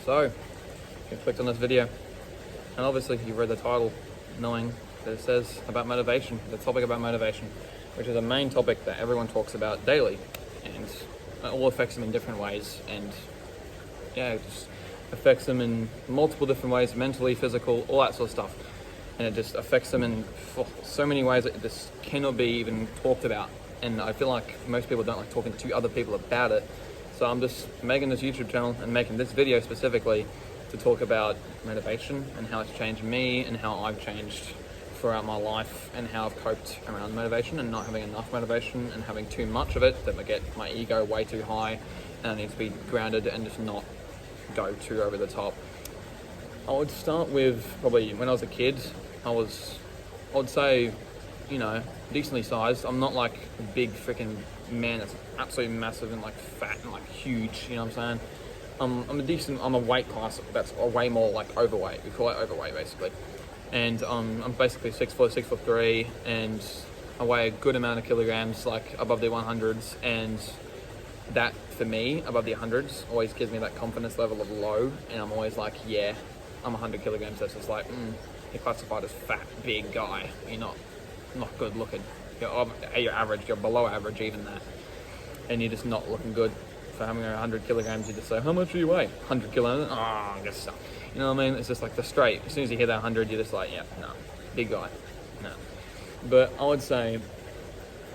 So, you clicked on this video, and obviously you read the title knowing that it says about motivation, the topic about motivation, which is a main topic that everyone talks about daily, and it all affects them in different ways, and yeah, it just affects them in multiple different ways, mentally, physical, all that sort of stuff. And it just affects them in so many ways that this cannot be even talked about. And I feel like most people don't like talking to other people about it. So I'm just making this YouTube channel and making this video specifically to talk about motivation and how it's changed me and how I've changed throughout my life and how I've coped around motivation and not having enough motivation and having too much of it that I get my ego way too high and I need to be grounded and just not go too over the top. I would start with probably when I was a kid. I'd say, decently sized. I'm not like a big freaking man that's absolutely massive and like fat and like huge, you know what I'm saying? I'm a weight class that's a way more like overweight. We call it overweight basically. And I'm basically 6'4", 6'3", and I weigh a good amount of kilograms, like above the 100s, and that for me, above the 100s, always gives me that confidence level of low, and I'm always like, yeah, I'm 100 kilograms, that's just like, you're classified as fat, big guy, you're not good looking, you're average, you're below average even that, and you're just not looking good. For having 100 kilograms, you just say, how much do you weigh? 100 kilos, I guess so. You know what I mean? It's just like the straight, as soon as you hear that 100, you're just like, yeah, no, big guy, no. But I would say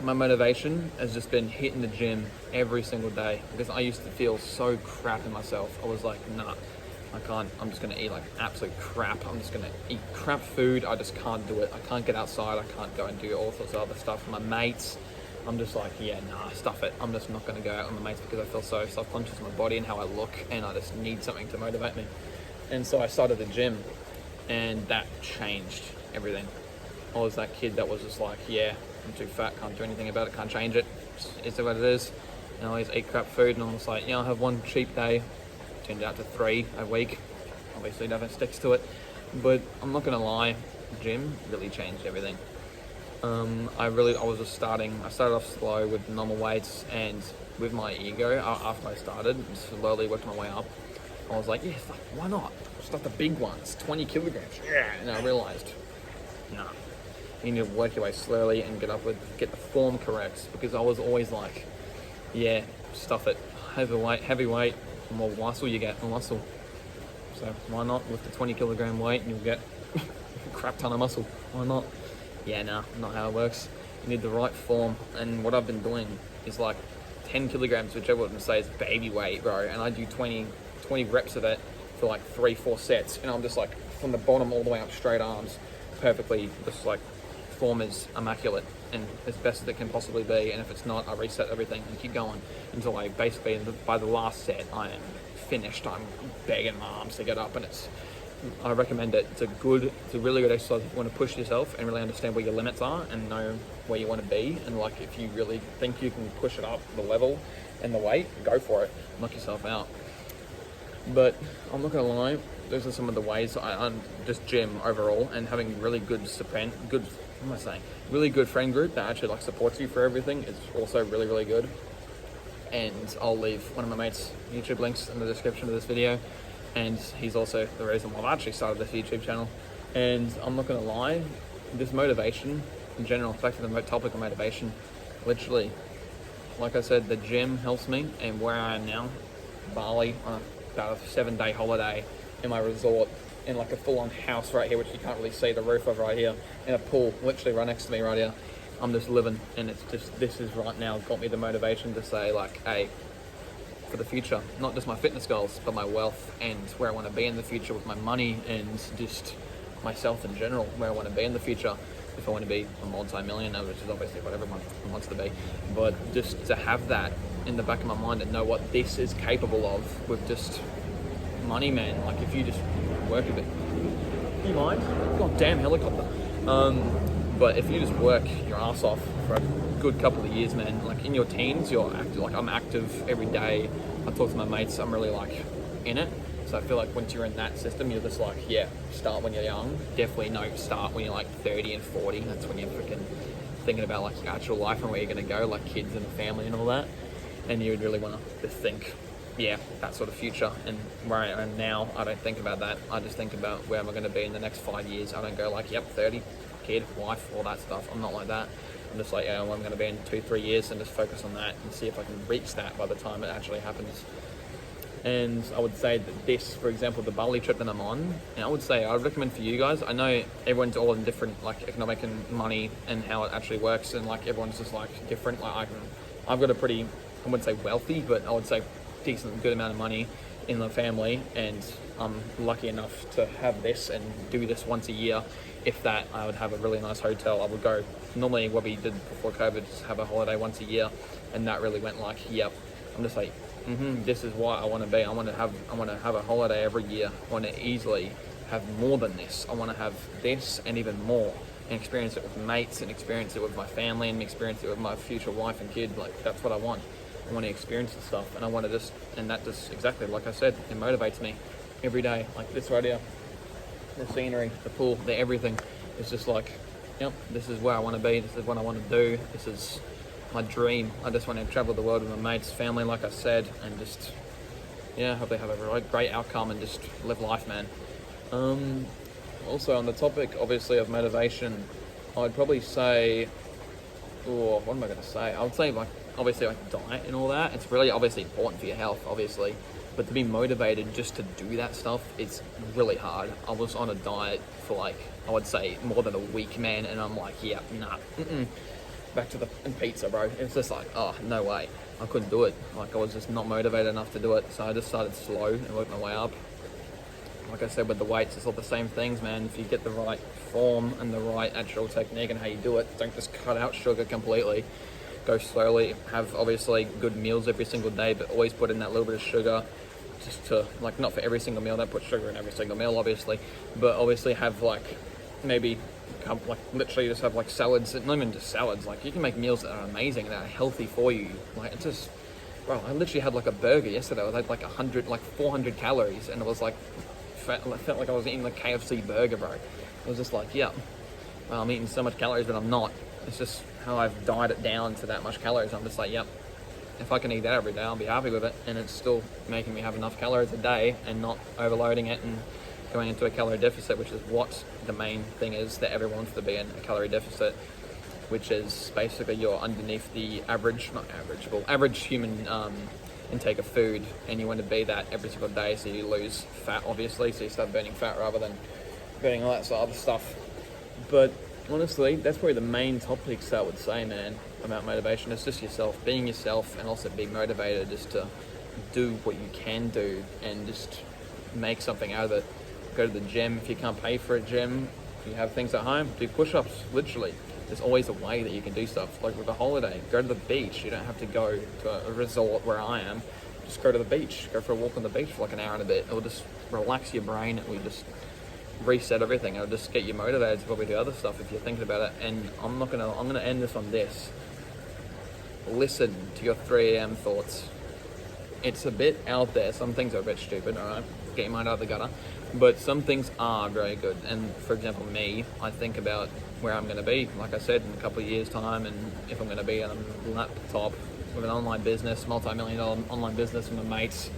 my motivation has just been hitting the gym every single day, because I used to feel so crap in myself. I was like, nah, I can't, I'm just gonna eat like absolute crap. I'm just gonna eat crap food. I just can't do it. I can't get outside. I can't go and do all sorts of other stuff. My mates, I'm just like, yeah, nah, stuff it. I'm just not gonna go out with my mates because I feel so self-conscious of my body and how I look, and I just need something to motivate me. And so I started the gym, and that changed everything. I was that kid that was just like, yeah, I'm too fat, can't do anything about it, can't change it. It's what it is. And I always eat crap food, and I'm just like, I'll have one cheap day. Turned out to 3 a week. Obviously nothing sticks to it, but I'm not gonna lie, the gym really changed everything. I started off slow with normal weights, and with my ego, after I started, slowly worked my way up. I was like, yeah, fuck, why not? Start the big ones, 20 kilograms, yeah. And I realized, nah, you need to work your way slowly and get the form correct, because I was always like, yeah, stuff it, heavy weight, the more muscle you get, more muscle. So why not lift a 20 kilogram weight and you'll get a crap ton of muscle? Why not? Yeah, nah, not how it works. You need the right form, and what I've been doing is like 10 kilograms, which I would say is baby weight, bro, and I do 20 reps of it for like 3-4 sets, and I'm just like from the bottom all the way up, straight arms, perfectly, just like form is immaculate and as best as it can possibly be. And if it's not, I reset everything and keep going until I basically, by the last set, I am finished. I'm begging my arms to get up, and I recommend it. It's a really good exercise if you want to push yourself and really understand where your limits are and know where you want to be. And like, if you really think you can push it up the level and the weight, go for it, knock yourself out. But I'm not gonna lie, those are some of the ways I'm just gym overall, and having really good really good friend group that actually like supports you for everything is also really, really good. And I'll leave one of my mates' YouTube links in the description of this video, and he's also the reason why I've actually started this YouTube channel. And I'm not gonna lie, this motivation in general, back to the topic of motivation, literally, like I said, the gym helps me, and where I am now, Bali, on about a 7-day holiday in my resort, in like a full-on house right here, which you can't really see the roof of right here, and a pool literally right next to me right here. I'm just living, and it's just, this is right now got me the motivation to say like, hey, for the future, not just my fitness goals, but my wealth and where I want to be in the future with my money and just myself in general, where I want to be in the future. If I want to be a multi-millionaire, which is obviously what everyone wants to be, but just to have that in the back of my mind and know what this is capable of with just money, man. Like, if you just work a bit, you mind? God damn helicopter. But if you just work your ass off for a good couple of years, man, like in your teens, you're active. Like, I'm active every day. I talk to my mates. I'm really like in it. So I feel like once you're in that system, you're just like, yeah, start when you're young. Definitely no start when you're like 30 and 40. That's when you're freaking thinking about like your actual life and where you're going to go, like kids and family and all that. And you would really want to think yeah, that sort of future. And where I am now, I don't think about that. I just think about where am I going to be in the next 5 years. I don't go like, yep, 30, kid, wife, all that stuff. I'm not like that. I'm just like, yeah, well, I'm going to be in 2-3 years, and just focus on that and see if I can reach that by the time it actually happens. And I would say that this, for example, the Bali trip that I'm on, and I would say I would recommend for you guys. I know everyone's all in different like economic and money and how it actually works, and like everyone's just like different. Like I've got a pretty, I wouldn't say wealthy, but I would say decent, good amount of money in the family, and I'm lucky enough to have this and do this once a year. If that, I would have a really nice hotel. I would go, normally what we did before COVID, just have a holiday once a year, and that really went like, yep. I'm just like, this is what I want to be. I want to have a holiday every year. I want to easily have more than this. I want to have this and even more, and experience it with mates, and experience it with my family, and experience it with my future wife and kid. Like, that's what I want. I want to experience the stuff, and I want to just, and that just, exactly like I said, it motivates me every day. Like this right here, the scenery, the pool, the everything. It's just like, yep, this is where I want to be. This is what I want to do. This is my dream. I just want to travel the world with my mates, family, like I said, and just, yeah, hope they have a great outcome and just live life, man. Also on the topic, obviously, of motivation, I'd probably say, what am I going to say? I would say, like, obviously, like diet and all that. It's really obviously important for your health, obviously, but to be motivated just to do that stuff, it's really hard. I was on a diet for like, I would say more than a week, man, and I'm like, yeah, nah, back to the pizza, bro. It's just like, oh, no way. I couldn't do it. Like, I was just not motivated enough to do it. So I just started slow and worked my way up. Like I said, with the weights, it's all the same things, man. If you get the right form and the right actual technique and how you do it, don't just cut out sugar completely. Go slowly. Have, obviously, good meals every single day, but always put in that little bit of sugar. Just to, like, not for every single meal. Don't put sugar in every single meal, obviously. But obviously have, like, maybe like literally just have like salads, not even just salads, like you can make meals that are amazing, that are healthy for you. Like, it's just, bro, I literally had like a burger yesterday. I had like 400 calories, and it was like, I felt like I was eating like KFC burger, bro. It was just like, yeah, well, I'm eating so much calories, but I'm not. It's just how I've dialed it down to that much calories. I'm just like, yep, if I can eat that every day, I'll be happy with it, and it's still making me have enough calories a day and not overloading it and going into a calorie deficit, which is what the main thing is that everyone wants to be in, a calorie deficit, which is basically you're underneath the average human intake of food, and you want to be that every single day, so you lose fat, obviously, so you start burning fat rather than burning all that sort of other stuff. But honestly, that's probably the main topics I would say, man, about motivation. It's just yourself, being yourself, and also being motivated just to do what you can do and just make something out of it. Go to the gym. If you can't pay for a gym, you have things at home, do push-ups, literally. There's always a way that you can do stuff. Like with a holiday, go to the beach. You don't have to go to a resort where I am. Just go to the beach. Go for a walk on the beach for like an hour and a bit. It'll just relax your brain. It will just reset everything. It'll just get you motivated to probably do other stuff if you're thinking about it. And I'm gonna end this on this. Listen to your 3 a.m. thoughts. It's a bit out there. Some things are a bit stupid, alright? Get your mind out of the gutter. But some things are very good. And for example, me, I think about where I'm going to be, like I said, in a couple of years' time, and if I'm going to be on a laptop with an online business, multi-million-dollar online business with my mates,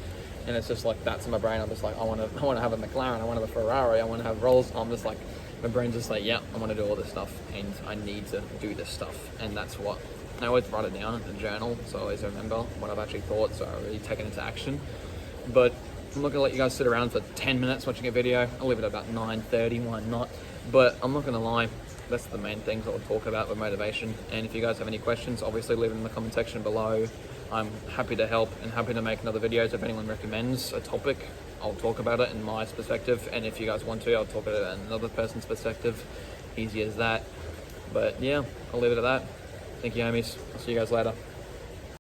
and it's just like that's in my brain. I'm just like, I want to have a McLaren, I want to have a Ferrari, I want to have Rolls. I'm just like, my brain's just like, yeah, I want to do all this stuff, and I need to do this stuff, and that's what I always write it down in a journal, so I always remember what I've actually thought, so I really take it into action. But I'm not going to let you guys sit around for 10 minutes watching a video. I'll leave it at about 9:30, why not? But I'm not going to lie, that's the main things I'll talk about with motivation. And if you guys have any questions, obviously leave it in the comment section below. I'm happy to help and happy to make another video. So if anyone recommends a topic, I'll talk about it in my perspective. And if you guys want to, I'll talk about it in another person's perspective. Easy as that. But yeah, I'll leave it at that. Thank you, homies. I'll see you guys later.